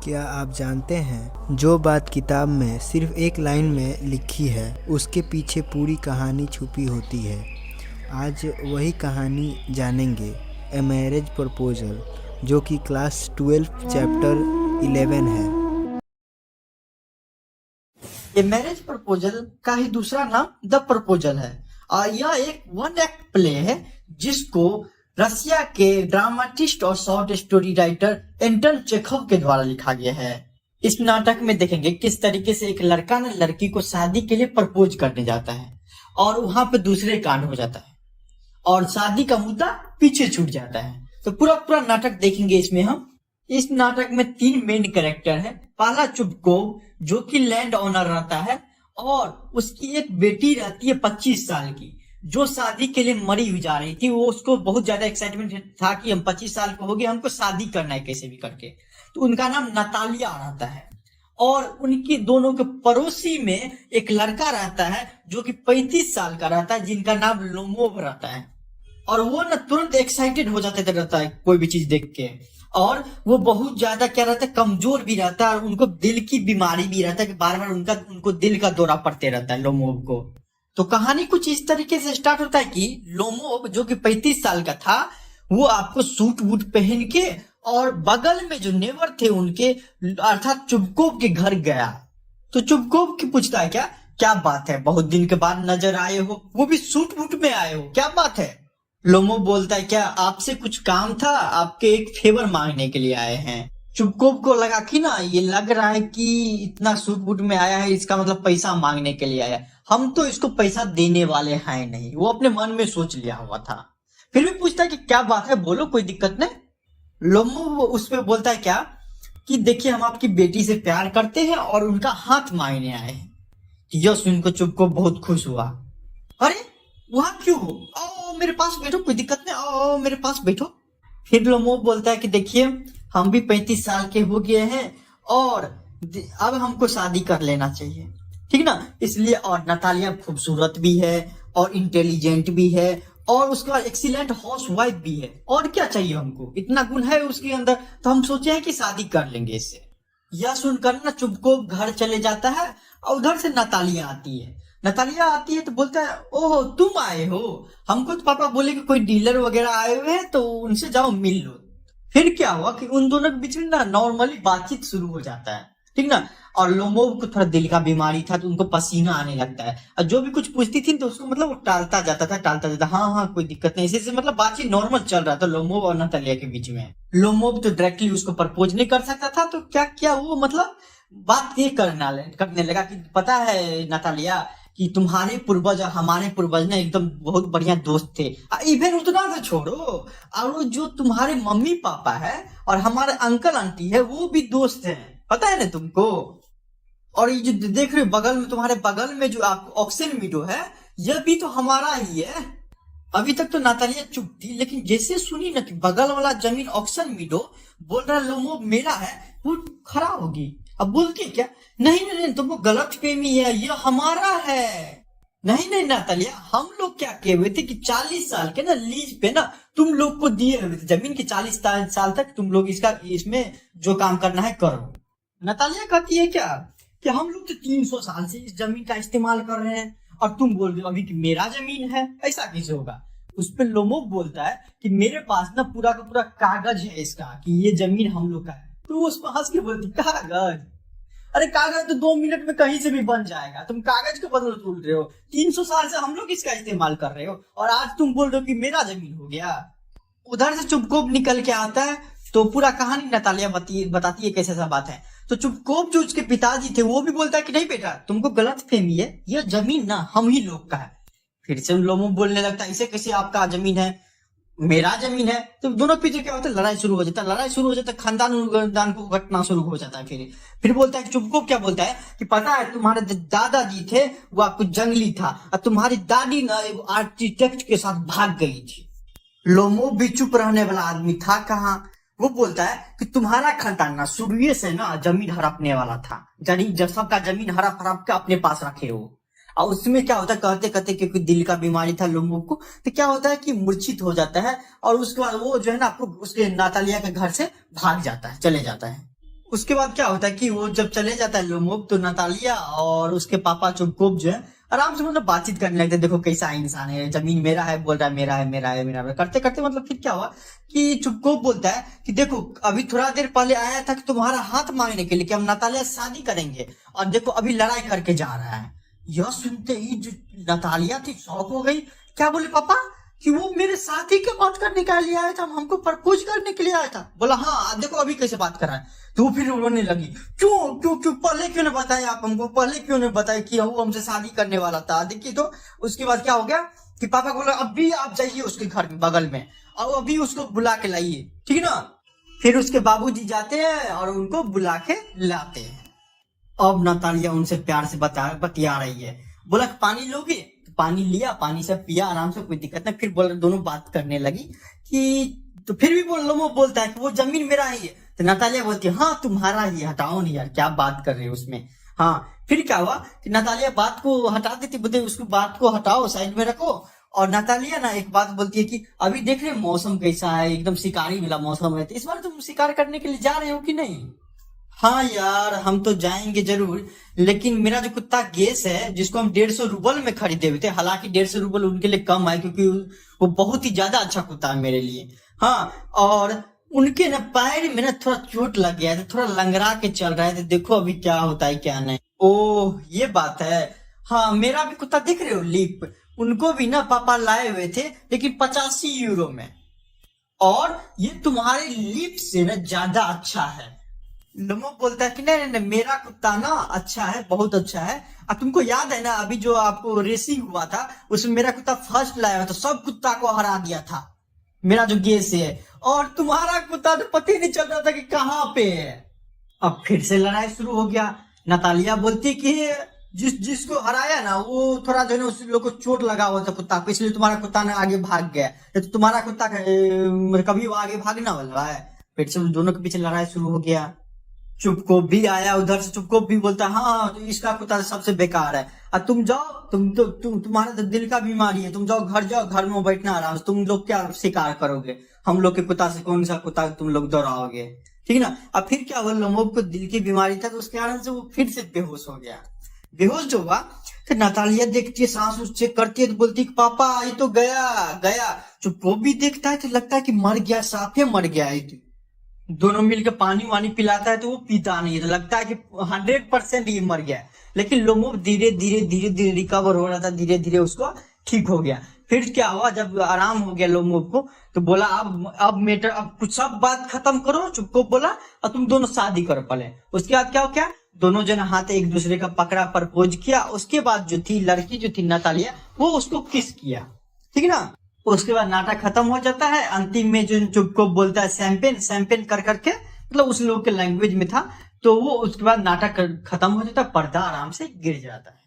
क्या आप जानते हैं जो बात किताब में सिर्फ एक लाइन में लिखी है उसके पीछे पूरी कहानी छुपी होती है। आज वही कहानी जानेंगे, ए मैरिज प्रपोजल, जो कि क्लास 12 चैप्टर 11 है। ये मैरिज प्रपोजल का ही दूसरा नाम द प्रपोजल है और यह एक वन एक्ट प्ले है जिसको रसिया के ड्रामाटिस्ट और शॉर्ट स्टोरी राइटर एंटन चेखव के द्वारा लिखा गया है। इस नाटक में देखेंगे किस तरीके से एक लड़का ना लड़की को शादी के लिए प्रपोज करने जाता है और वहां पे दूसरे कांड हो जाता है और शादी का मुद्दा पीछे छूट जाता है। तो पूरा नाटक देखेंगे इसमें हम। इस नाटक में 3 मेन कैरेक्टर है। पहला चुपकोव जो कि लैंड ओनर रहता है और उसकी एक बेटी रहती है 25 साल की जो शादी के लिए मरी हुई जा रही थी। वो उसको बहुत ज्यादा एक्साइटमेंट था कि हम 25 साल के हो गए, हमको शादी करना है कैसे भी करके। तो उनका नाम नतालिया रहता है और उनकी दोनों के पड़ोसी में एक लड़का रहता है जो कि 35 साल का रहता है जिनका नाम लोमोव रहता है। और वो ना तुरंत एक्साइटेड हो जाते रहता है कोई भी चीज देख के। और वो बहुत ज्यादा क्या रहता है, कमजोर भी रहता है और उनको दिल की बीमारी भी रहता है कि बार बार उनको दिल का दौरा पड़ते रहता है लोमोव को। तो कहानी कुछ इस तरीके से स्टार्ट होता है कि लोमोव जो कि 35 साल का था वो आपको सूट वूट पहन के और बगल में जो नेबर थे उनके अर्थात चुबकोव के घर गया। तो चुबकोव की पूछता है क्या बात है, बहुत दिन के बाद नजर आए हो, वो भी सूट वूट में आए हो, क्या बात है। लोमोव बोलता है क्या आपसे कुछ काम था, आपके एक फेवर मांगने के लिए आए हैं। चुबकोव को लगा कि ना ये लग रहा है कि इतना सूट बूट में आया है, इसका मतलब पैसा मांगने के लिए आया है, हम तो इसको पैसा देने वाले हैं नहीं। वो अपने मन में सोच लिया हुआ था। फिर भी पूछता है कि क्या बात है, बोलो, कोई दिक्कत नहीं। लोमोव उस पर बोलता है क्या कि देखिए हम आपकी बेटी से प्यार करते हैं और उनका हाथ मांगने आए हैं। यह सुनकर चुबकोव बहुत खुश हुआ। अरे वहां क्यों हो, आओ मेरे पास बैठो, कोई दिक्कत नहीं, आओ मेरे पास बैठो। फिर लोमोव बोलता है कि देखिए हम भी 35 साल के हो गए हैं और अब हमको शादी कर लेना चाहिए, ठीक ना। इसलिए और नतालिया खूबसूरत भी है और इंटेलिजेंट भी है और उसके बाद एक्सीलेंट हाउस वाइफ भी है। और क्या चाहिए हमको, इतना गुण है उसके अंदर, तो हम सोचे हैं कि शादी कर लेंगे इससे। यह सुनकर ना चुबकोव घर चले जाता है और उधर से नतालिया आती है। नतालिया आती है तो बोलता है ओह तुम आए हो, हमको तो पापा बोले कि कोई डीलर वगैरह आए हुए हैं तो उनसे जाओ मिल लो। फिर क्या हुआ कि उन दोनों के बीच में ना नॉर्मली बातचीत शुरू हो जाता है, ठीक ना। और लोमोव को थोड़ा दिल का बीमारी था तो उनको पसीना आने लगता है और जो भी कुछ पूछती थी तो उसको मतलब वो टालता जाता, हाँ हाँ कोई दिक्कत नहीं, इसी से मतलब बातचीत नॉर्मल चल रहा था लोमोव और नतालिया के बीच में। लोमोव तो डायरेक्टली उसको प्रपोज नहीं कर सकता था तो क्या क्या वो मतलब बात ये करने लगा कि पता है नतालिया कि तुम्हारे पूर्वज और हमारे पूर्वज ने एकदम बहुत बढ़िया दोस्त थे। इवन उतना तो छोड़ो, और जो तुम्हारे मम्मी पापा है और हमारे अंकल आंटी है वो भी दोस्त हैं, पता है ना तुमको। और ये जो देख रहे हो बगल में, तुम्हारे बगल में जो आप ऑक्सन मीडो है यह भी तो हमारा ही है। अभी तक तो नतालिया चुप थी लेकिन जैसे सुनी ना कि बगल वाला जमीन ऑक्सन मीडो बोल रहा लोमोव मेरा है, वो खड़ा होगी। अब बोलती क्या, नहीं तुमको गलत फहमी है, ये हमारा है। नहीं नतालिया, हम लोग क्या कहे हुए थे कि 40 साल के ना लीज पे ना तुम लोग को दिए हुए थे जमीन के, 40 साल तक तुम लोग इसमें जो काम करना है करो। नतालिया कहती है क्या कि हम लोग तो 300 साल से इस जमीन का इस्तेमाल कर रहे हैं और तुम बोल रहे हो अभी कि मेरा जमीन है, ऐसा कैसे होगा। उस पर लोमोव बोलता है कि मेरे पास ना पूरा का पूरा कागज है इसका कि ये जमीन हम लोग का है। तो उस पर हंस के बोलती कागज, अरे कागज तो 2 मिनट में कहीं से भी बन जाएगा, तुम कागज को बदल बोल रहे हो, 300 साल से हम लोग इसका इस्तेमाल कर रहे हो और आज तुम बोल रहे हो कि मेरा जमीन हो गया। उधर से चुबकोव निकल के आता है तो पूरा कहानी नतालिया बताती है कैसे सब बात है। तो चुबकोव जो उसके पिताजी थे वो भी बोलता है कि नहीं बेटा तुमको गलत फहमी है, यह जमीन ना हम ही लोग का है। फिर से लोमोव बोलने लगता है ऐसे कैसे आपका जमीन है, मेरा जमीन है। तो दोनों पीछे क्या होता है, लड़ाई शुरू हो जाता है, खानदान को घटना शुरू हो जाता है। फिर बोलता है चुबकोव क्या बोलता है कि पता है तुम्हारे दादाजी थे वो आपको जंगली था और तुम्हारी दादी ना आर्किटेक्ट के साथ भाग गई थी। लोमोव भी चुप रहने वाला आदमी था कहाँ। वो बोलता है कि तुम्हारा खानदान ना शुरू से ना जमीन हड़पने वाला था, जब सबका जमीन हड़प के अपने पास रखे हो। और उसमें क्या होता है कहते कहते क्योंकि दिल का बीमारी था लोमोव को, तो क्या होता है कि मूर्छित हो जाता है और उसके बाद वो जो है ना आपको उसके नतालिया के घर से भाग जाता है, चले जाता है। उसके बाद क्या होता है कि वो जब चले जाता है लोमोब, तो नतालिया और उसके पापा चुपकोप जो है आराम से मतलब बातचीत करने लगते हैं। देखो कैसा इंसान है, जमीन मेरा है, बोल रहा है मेरा है मेरा है मेरा है, करते करते मतलब फिर क्या हुआ कि चुपकोप बोलता है कि देखो अभी थोड़ा देर पहले आया था कि तुम्हारा हाथ मांगने के लिए कि हम नतालिया से शादी करेंगे, और देखो अभी लड़ाई करके जा रहा है। यह सुनते ही जो नतालिया थी शॉक हो गई। क्या बोले पापा कि वो मेरे साथी के बात करने के लिए आया था, हमको प्रपोज करने के लिए आया था। बोला हाँ देखो अभी कैसे बात कर रहा है। तो वो फिर रोने लगी, क्यों क्यों क्यों पहले क्यों नहीं बताया आप हमको, पहले क्यों नहीं बताया कि वो हमसे शादी करने वाला था। देखिए तो उसके बाद क्या हो गया कि पापा को बोला अभी आप जाइए उसके घर में बगल में और अभी उसको बुला के लाइए, ठीक है ना। फिर उसके बाबूजी जाते हैं और उनको बुला के लाते हैं। अब नतालिया उनसे प्यार से बतिया रही है। बोला पानी लोगे, तो पानी लिया, पानी से पिया आराम से, कोई दिक्कत नहीं। फिर बोल दोनों बात करने लगी कि तो फिर भी लोमो बोलता है कि वो जमीन मेरा ही है। तो नतालिया बोलती है हाँ तुम्हारा ही, हटाओ नहीं यार, क्या बात कर रहे हो उसमें। हाँ फिर क्या हुआ कि नतालिया बात को हटा देती, बोलते उसको बात को हटाओ साइड में रखो। और नतालिया ना एक बात बोलती है कि अभी देख रहे मौसम कैसा है, एकदम शिकारी वाला मौसम है, तो इस बार तुम शिकार करने के लिए जा रहे हो कि नहीं। हाँ यार हम तो जाएंगे जरूर, लेकिन मेरा जो कुत्ता गेस है जिसको हम 150 रूबल में खरीदे हुए थे, हालांकि 150 रूबल उनके लिए कम है क्योंकि वो बहुत ही ज्यादा अच्छा कुत्ता है मेरे लिए। हाँ और उनके ना पैर में ना थोड़ा चोट लग गया है, थोड़ा लंगड़ा के चल रहा है, तो देखो अभी क्या होता है क्या नहीं। ओह ये बात है। हाँ मेरा भी कुत्ता देख रहे हो लीप, उनको भी ना पापा लाए हुए थे लेकिन 85 यूरो में, और ये तुम्हारे लीप से ना ज्यादा अच्छा है। लोमो बोलता है कि नहीं नहीं नहीं मेरा कुत्ता ना अच्छा है, बहुत अच्छा है। अब तुमको याद है ना अभी जो आपको रेसिंग हुआ था उसमें मेरा कुत्ता फर्स्ट लाया था, सब कुत्ता को हरा दिया था मेरा जो गेस है, और तुम्हारा कुत्ता तो पता ही नहीं चल रहा था कि कहाँ पे है। अब फिर से लड़ाई शुरू हो गया। नतालिया बोलती कि जिसको हराया ना वो थोड़ा जो है ना उस लोग को चोट लगा हुआ था कुत्ता को, इसलिए तुम्हारा कुत्ता ने आगे भाग गया, तो तुम्हारा कुत्ता कभी वो आगे भागना वाला है। फिर से दोनों के पीछे लड़ाई शुरू हो गया। चुपकोप भी आया उधर से, चुपकोप भी बोलता हाँ तो इसका कुत्ता सबसे बेकार है, अब तुम जाओ, तुम्हारा तो दिल का बीमारी है, तुम जाओ घर में बैठना आराम से, तुम लोग क्या शिकार करोगे, हम लोग के कुत्ता से कौन सा कुत्ता तुम लोग दौड़ाओगे, ठीक है ना। अब फिर क्या हुआ लोमोब को दिल की बीमारी था तो उसके कारण से वो फिर से बेहोश हो गया। बेहोश जो हुआ तो नतालिया देखती है, सांस उस चेक करती है तो बोलती है पापा ये तो गया। चुपकोप भी देखता है तो लगता है कि मर गया, साफे मर गया है। दोनों मिलकर पानी वानी पिलाता है तो वो पीता नहीं है, तो लगता है कि 100% ये मर गया है। लेकिन लोमो धीरे धीरे रिकवर हो रहा था, धीरे धीरे उसको ठीक हो गया। फिर क्या हुआ जब आराम हो गया लोमो को, तो बोला अब मेटर अब कुछ सब बात खत्म करो। चुपको बोला और तुम दोनों शादी करो पहले। उसके बाद क्या हो क्या दोनों जन हाथ एक दूसरे का पकड़ा, प्रपोज किया। उसके बाद जो थी लड़की जो थी नतालिया वो उसको किस किया, ठीक है ना। उसके बाद नाटक खत्म हो जाता है। अंतिम में जो चुपको बोलता है सैंपेन कर करके, मतलब उस लोग के लैंग्वेज में था, तो वो उसके बाद नाटक खत्म हो जाता है, पर्दा आराम से गिर जाता है।